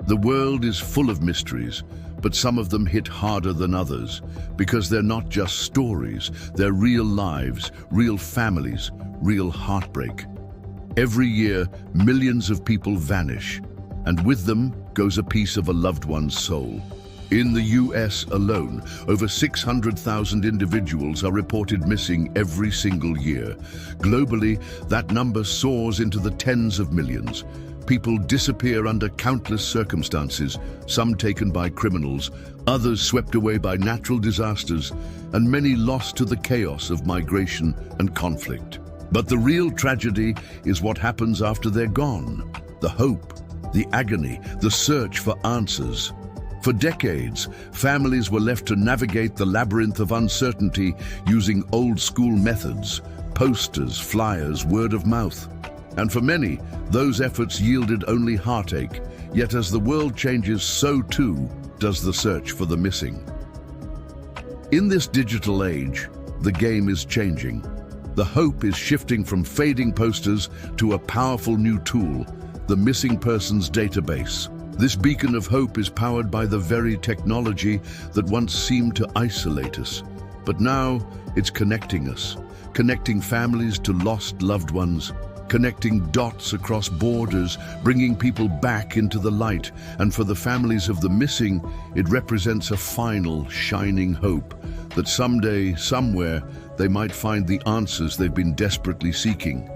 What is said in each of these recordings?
The world is full of mysteries, but some of them hit harder than others because they're not just stories, they're real lives, real families, real heartbreak. Every year, millions of people vanish, and with them goes a piece of a loved one's soul. In the US alone, over 600,000 individuals are reported missing every single year. Globally, that number soars into the tens of millions. People disappear under countless circumstances, some taken by criminals, others swept away by natural disasters, and many lost to the chaos of migration and conflict. But the real tragedy is what happens after they're gone. The hope, the agony, the search for answers. For decades, families were left to navigate the labyrinth of uncertainty using old-school methods, posters, flyers, word of mouth. And for many, those efforts yielded only heartache. Yet as the world changes, so too does the search for the missing. In this digital age, the game is changing. The hope is shifting from fading posters to a powerful new tool, the missing persons database. This beacon of hope is powered by the very technology that once seemed to isolate us. But now it's connecting us, connecting families to lost loved ones, connecting dots across borders, bringing people back into the light. And for the families of the missing, it represents a final, shining hope that someday, somewhere, they might find the answers they've been desperately seeking.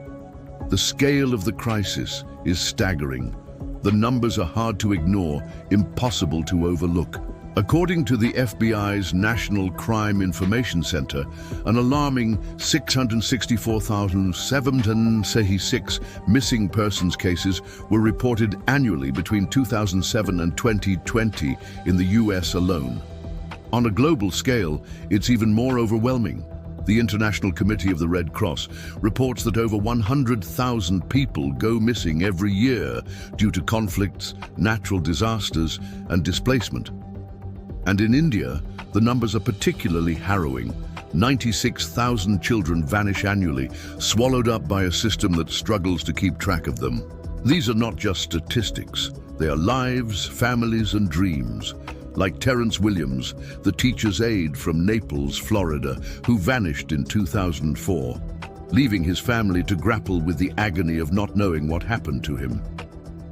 The scale of the crisis is staggering. The numbers are hard to ignore, impossible to overlook. According to the FBI's National Crime Information Center, an alarming 664,776 missing persons cases were reported annually between 2007 and 2020 in the US alone. On a global scale, it's even more overwhelming. The International Committee of the Red Cross reports that over 100,000 people go missing every year due to conflicts, natural disasters, and displacement. And in India, the numbers are particularly harrowing. 96,000 children vanish annually, swallowed up by a system that struggles to keep track of them. These are not just statistics. They are lives, families, and dreams. Like Terrance Williams, the teacher's aide from Naples, Florida, who vanished in 2004, leaving his family to grapple with the agony of not knowing what happened to him.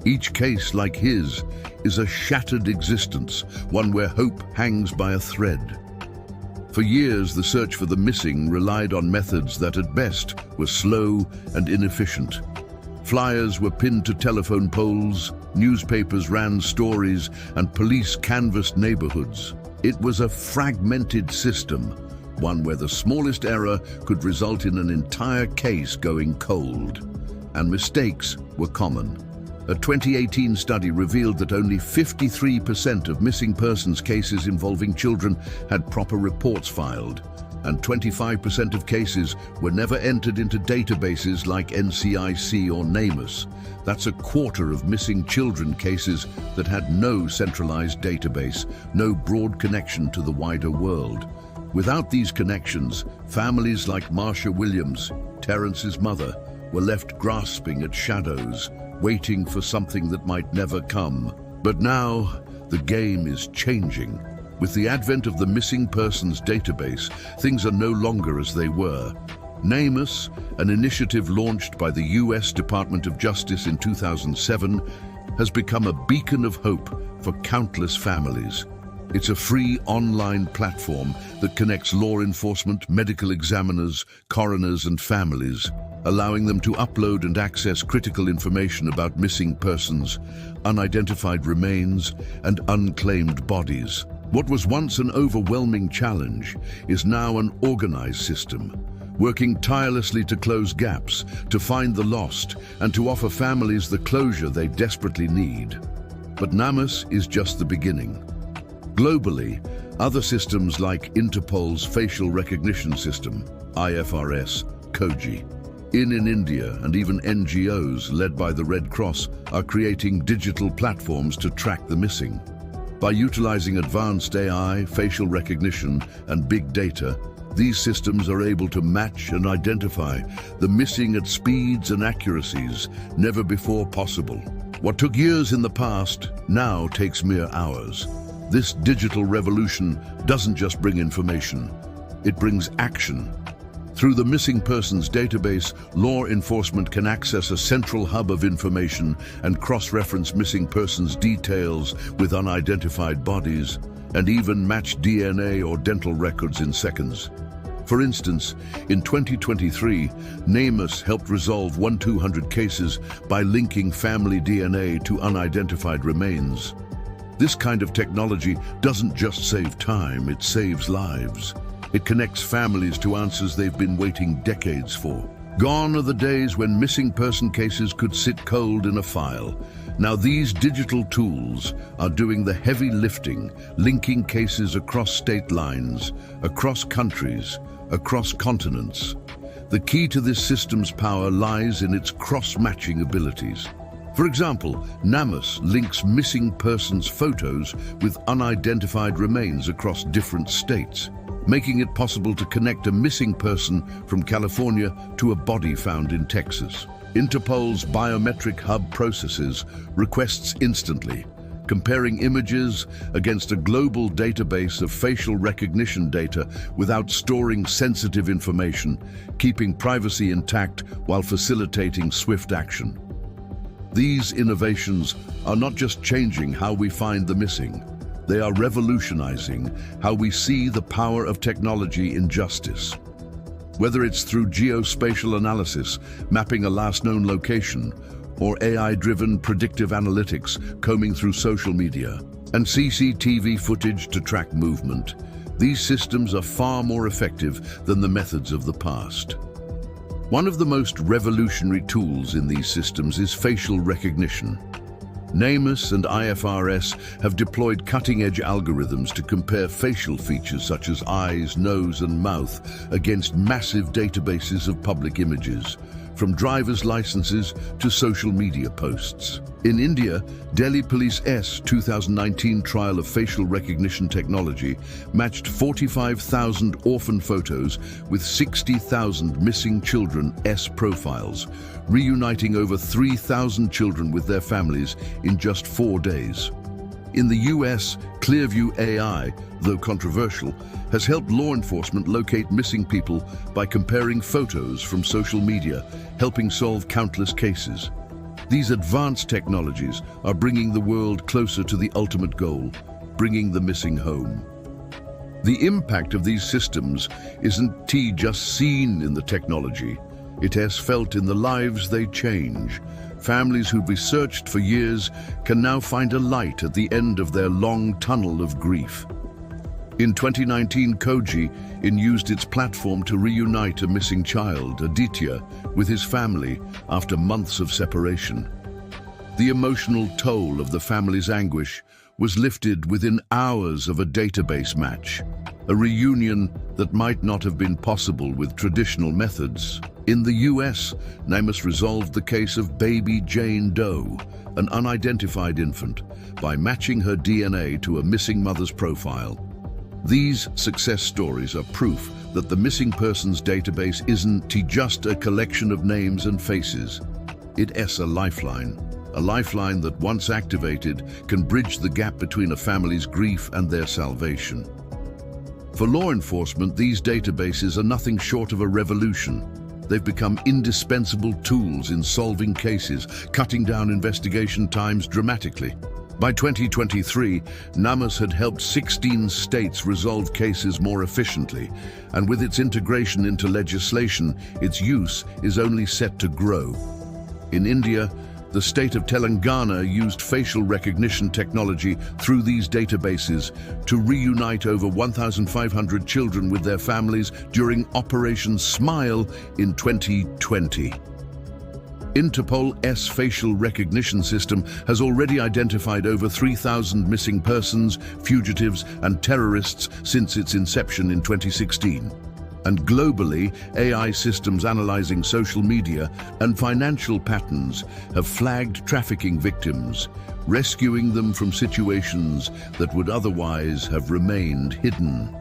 Each case, like his, is a shattered existence, one where hope hangs by a thread. For years, the search for the missing relied on methods that at best were slow and inefficient. Flyers were pinned to telephone poles, newspapers ran stories, and police canvassed neighborhoods. It was a fragmented system, one where the smallest error could result in an entire case going cold. And mistakes were common. A 2018 study revealed that only 53% of missing persons cases involving children had proper reports filed, and 25% of cases were never entered into databases like NCIC or NamUs. That's a quarter of missing children cases that had no centralized database, no broad connection to the wider world. Without these connections, families like Marsha Williams, Terrance's mother, were left grasping at shadows, waiting for something that might never come. But now, the game is changing. With the advent of the Missing Persons Database, things are no longer as they were. NamUs, an initiative launched by the US Department of Justice in 2007, has become a beacon of hope for countless families. It's a free online platform that connects law enforcement, medical examiners, coroners, and families, allowing them to upload and access critical information about missing persons, unidentified remains, and unclaimed bodies. What was once an overwhelming challenge is now an organized system, working tirelessly to close gaps, to find the lost, and to offer families the closure they desperately need. But NamUs is just the beginning. Globally, other systems like Interpol's facial recognition system, IFRS, Koji, in India, and even NGOs led by the Red Cross are creating digital platforms to track the missing. By utilizing advanced AI, facial recognition, and big data, these systems are able to match and identify the missing at speeds and accuracies never before possible. What took years in the past now takes mere hours. This digital revolution doesn't just bring information, it brings action. Through the Missing Persons database, law enforcement can access a central hub of information and cross-reference missing persons details with unidentified bodies, and even match DNA or dental records in seconds. For instance, in 2023, NamUs helped resolve 1-200 cases by linking family DNA to unidentified remains. This kind of technology doesn't just save time, it saves lives. It connects families to answers they've been waiting decades for. Gone are the days when missing person cases could sit cold in a file. Now these digital tools are doing the heavy lifting, linking cases across state lines, across countries, across continents. The key to this system's power lies in its cross-matching abilities. For example, NamUs links missing persons' photos with unidentified remains across different states, making it possible to connect a missing person from California to a body found in Texas. Interpol's biometric hub processes requests instantly, comparing images against a global database of facial recognition data without storing sensitive information, keeping privacy intact while facilitating swift action. These innovations are not just changing how we find the missing, they are revolutionizing how we see the power of technology in justice. Whether it's through geospatial analysis, mapping a last known location, or AI-driven predictive analytics combing through social media, and CCTV footage to track movement, these systems are far more effective than the methods of the past. One of the most revolutionary tools in these systems is facial recognition. NamUs and IFRS have deployed cutting-edge algorithms to compare facial features such as eyes, nose, and mouth against massive databases of public images, from driver's licenses to social media posts. In India, Delhi Police's 2019 trial of facial recognition technology matched 45,000 orphan photos with 60,000 missing children's profiles, reuniting over 3,000 children with their families in just 4 days. In the US, Clearview AI, though controversial, has helped law enforcement locate missing people by comparing photos from social media, helping solve countless cases. These advanced technologies are bringing the world closer to the ultimate goal, bringing the missing home. The impact of these systems isn't just seen in the technology, it is felt in the lives they change. Families who've researched for years can now find a light at the end of their long tunnel of grief. In 2019, Koji used its platform to reunite a missing child, Aditya, with his family after months of separation. The emotional toll of the family's anguish was lifted within hours of a database match, a reunion that might not have been possible with traditional methods. In the US, NamUs resolved the case of baby Jane Doe, an unidentified infant, by matching her DNA to a missing mother's profile. These success stories are proof that the missing persons database isn't just a collection of names and faces. It's a lifeline that once activated can bridge the gap between a family's grief and their salvation. For law enforcement, these databases are nothing short of a revolution. They've become indispensable tools in solving cases, cutting down investigation times dramatically. By 2023, NamUs had helped 16 states resolve cases more efficiently, and with its integration into legislation, its use is only set to grow. In India, the state of Telangana used facial recognition technology through these databases to reunite over 1,500 children with their families during Operation Smile in 2020. Interpol's facial recognition system has already identified over 3,000 missing persons, fugitives, and terrorists since its inception in 2016. And globally, AI systems analyzing social media and financial patterns have flagged trafficking victims, rescuing them from situations that would otherwise have remained hidden.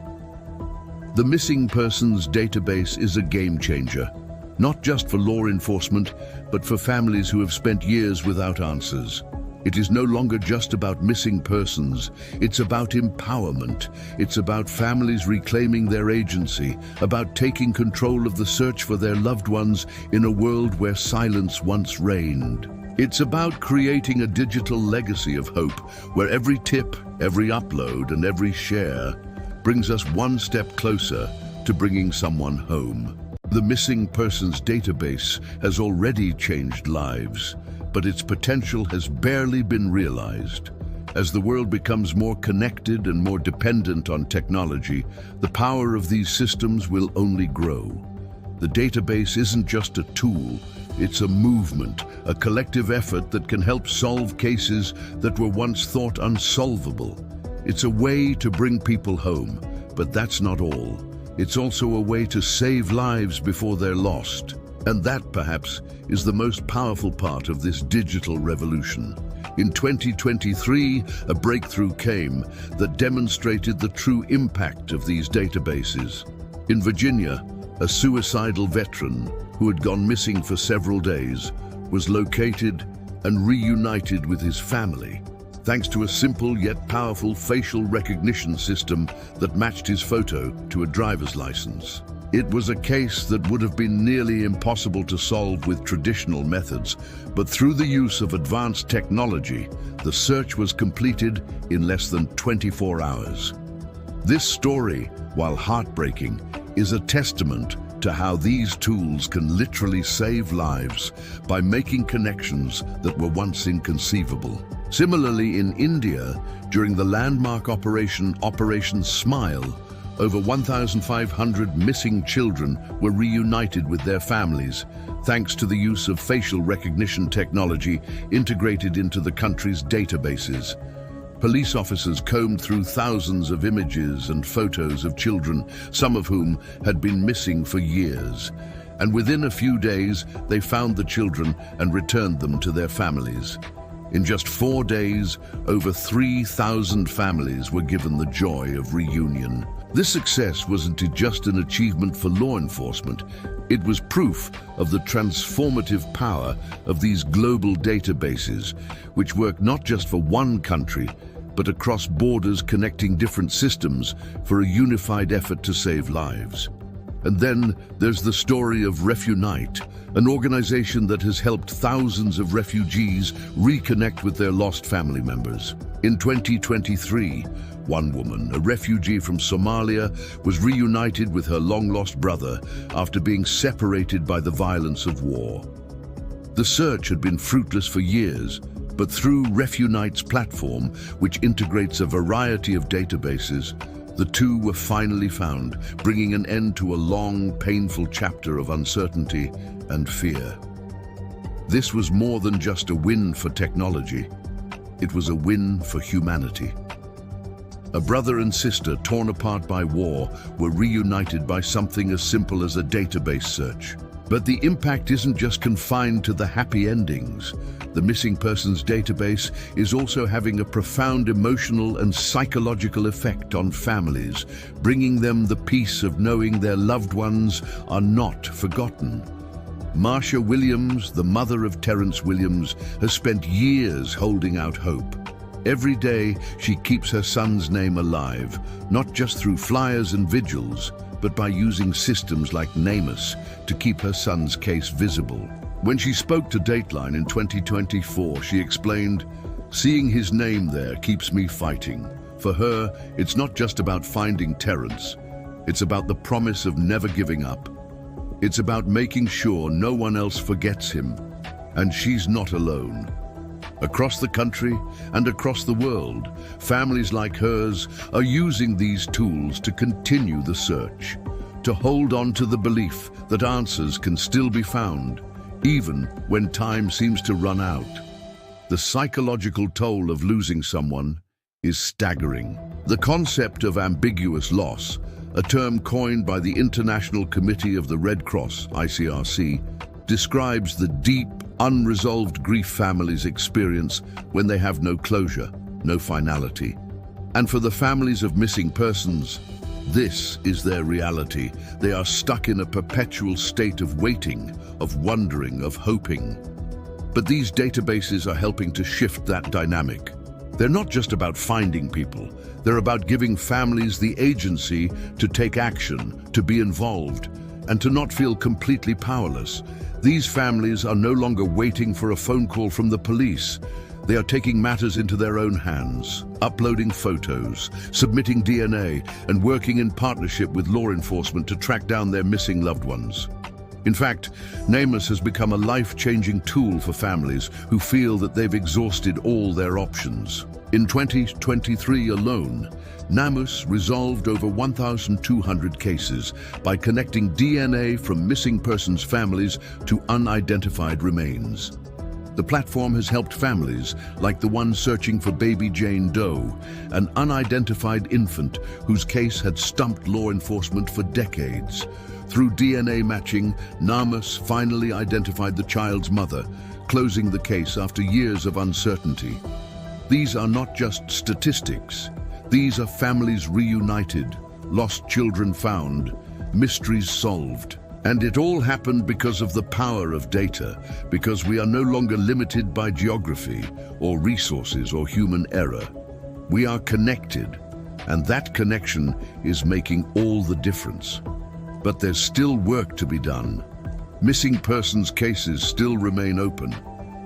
The Missing Persons database is a game changer. not just for law enforcement, but for families who have spent years without answers. It is no longer just about missing persons, it's about empowerment. It's about families reclaiming their agency, about taking control of the search for their loved ones in a world where silence once reigned. It's about creating a digital legacy of hope, where every tip, every upload, and every share brings us one step closer to bringing someone home. The missing persons database has already changed lives, but its potential has barely been realized. As the world becomes more connected and more dependent on technology, the power of these systems will only grow. The database isn't just a tool, it's a movement, a collective effort that can help solve cases that were once thought unsolvable. It's a way to bring people home, but that's not all. It's also a way to save lives before they're lost. And that, perhaps, is the most powerful part of this digital revolution. In 2023, a breakthrough came that demonstrated the true impact of these databases. In Virginia, a suicidal veteran who had gone missing for several days was located and reunited with his family, thanks to a simple yet powerful facial recognition system that matched his photo to a driver's license. It was a case that would have been nearly impossible to solve with traditional methods, but through the use of advanced technology, the search was completed in less than 24 hours. This story, while heartbreaking, is a testament to how these tools can literally save lives by making connections that were once inconceivable. Similarly, in India, during the landmark Operation Smile, over 1,500 missing children were reunited with their families, thanks to the use of facial recognition technology integrated into the country's databases. Police officers combed through thousands of images and photos of children, some of whom had been missing for years. And within a few days, they found the children and returned them to their families. In just 4 days, over 3,000 families were given the joy of reunion. This success wasn't just an achievement for law enforcement. It was proof of the transformative power of these global databases, which work not just for one country, but across borders, connecting different systems for a unified effort to save lives. And then there's the story of Reunite, an organization that has helped thousands of refugees reconnect with their lost family members. In 2023, one woman, a refugee from Somalia, was reunited with her long-lost brother after being separated by the violence of war. The search had been fruitless for years, but through Reunite's platform, which integrates a variety of databases, the two were finally found, bringing an end to a long, painful chapter of uncertainty and fear. This was more than just a win for technology. It was a win for humanity. A brother and sister torn apart by war were reunited by something as simple as a database search. But the impact isn't just confined to the happy endings. The missing persons database is also having a profound emotional and psychological effect on families, bringing them the peace of knowing their loved ones are not forgotten. Marsha Williams, the mother of Terrance Williams, has spent years holding out hope. Every day, she keeps her son's name alive, not just through flyers and vigils, but by using systems like Namus to keep her son's case visible. When she spoke to Dateline in 2024, she explained, "Seeing his name there keeps me fighting. For her, it's not just about finding Terrance. It's about the promise of never giving up. It's about making sure no one else forgets him. And she's not alone." Across the country and across the world, families like hers are using these tools to continue the search, to hold on to the belief that answers can still be found, even when time seems to run out. The psychological toll of losing someone is staggering. The concept of ambiguous loss, a term coined by the International Committee of the Red Cross, ICRC, describes the deep, unresolved grief families experience when they have no closure, no finality. And for the families of missing persons, This is their reality. They are stuck in a perpetual state of waiting, of wondering, of hoping. But these databases are helping to shift that dynamic. They're not just about finding people. They're about giving families the agency to take action, to be involved, and to not feel completely powerless. These families are no longer waiting for a phone call from the police. They are taking matters into their own hands, uploading photos, submitting DNA, and working in partnership with law enforcement to track down their missing loved ones. In fact, NamUs has become a life-changing tool for families who feel that they've exhausted all their options. In 2023 alone, NamUs resolved over 1,200 cases by connecting DNA from missing persons' families to unidentified remains. The platform has helped families like the one searching for baby Jane Doe, an unidentified infant whose case had stumped law enforcement for decades. Through DNA matching, NamUs finally identified the child's mother, closing the case after years of uncertainty. These are not just statistics. These are families reunited, lost children found, mysteries solved. And it all happened because of the power of data, because we are no longer limited by geography or resources or human error. We are connected, and that connection is making all the difference. But there's still work to be done. Missing persons cases still remain open,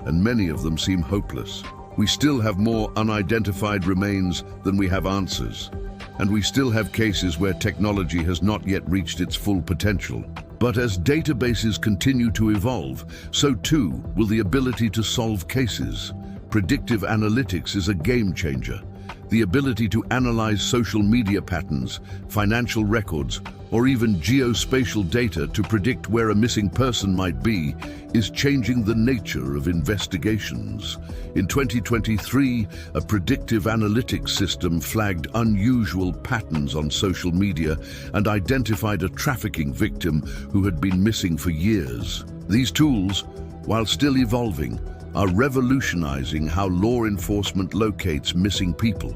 and many of them seem hopeless. We still have more unidentified remains than we have answers, and we still have cases where technology has not yet reached its full potential. But as databases continue to evolve, so too will the ability to solve cases. Predictive analytics is a game changer. The ability to analyze social media patterns, financial records, or even geospatial data to predict where a missing person might be is changing the nature of investigations. In 2023, a predictive analytics system flagged unusual patterns on social media and identified a trafficking victim who had been missing for years. These tools, while still evolving, are revolutionizing how law enforcement locates missing people.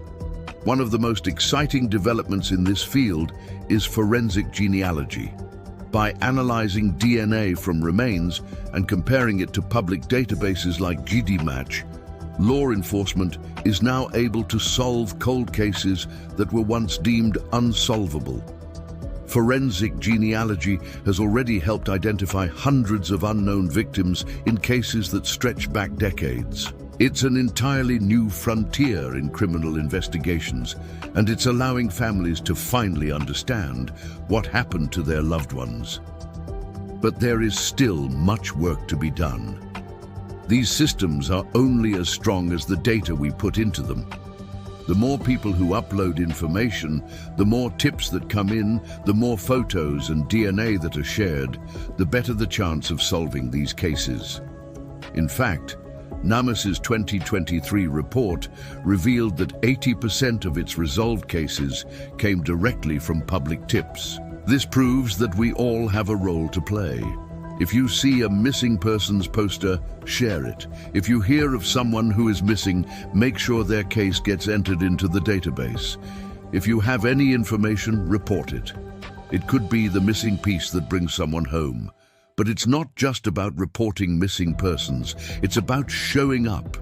One of the most exciting developments in this field is forensic genealogy. By analyzing DNA from remains and comparing it to public databases like GDmatch, law enforcement is now able to solve cold cases that were once deemed unsolvable. Forensic genealogy has already helped identify hundreds of unknown victims in cases that stretch back decades. It's an entirely new frontier in criminal investigations, and it's allowing families to finally understand what happened to their loved ones. But there is still much work to be done. These systems are only as strong as the data we put into them. The more people who upload information, the more tips that come in, the more photos and DNA that are shared, the better the chance of solving these cases. In fact, NamUs's 2023 report revealed that 80% of its resolved cases came directly from public tips. This proves that we all have a role to play. If you see a missing persons poster, share it. If you hear of someone who is missing, make sure their case gets entered into the database. If you have any information, report it. It could be the missing piece that brings someone home. But it's not just about reporting missing persons. It's about showing up.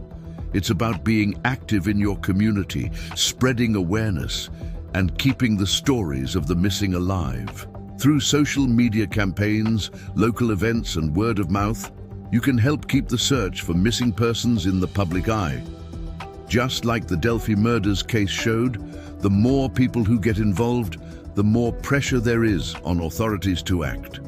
It's about being active in your community, spreading awareness, and keeping the stories of the missing alive. Through social media campaigns, local events, and word of mouth, you can help keep the search for missing persons in the public eye. Just like the Delphi murders case showed, the more people who get involved, the more pressure there is on authorities to act.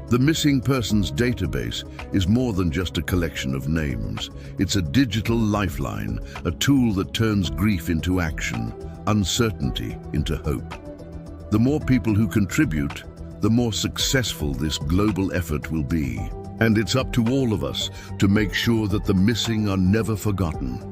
The Missing Persons Database is more than just a collection of names. It's a digital lifeline, a tool that turns grief into action, uncertainty into hope. The more people who contribute, the more successful this global effort will be. And it's up to all of us to make sure that the missing are never forgotten.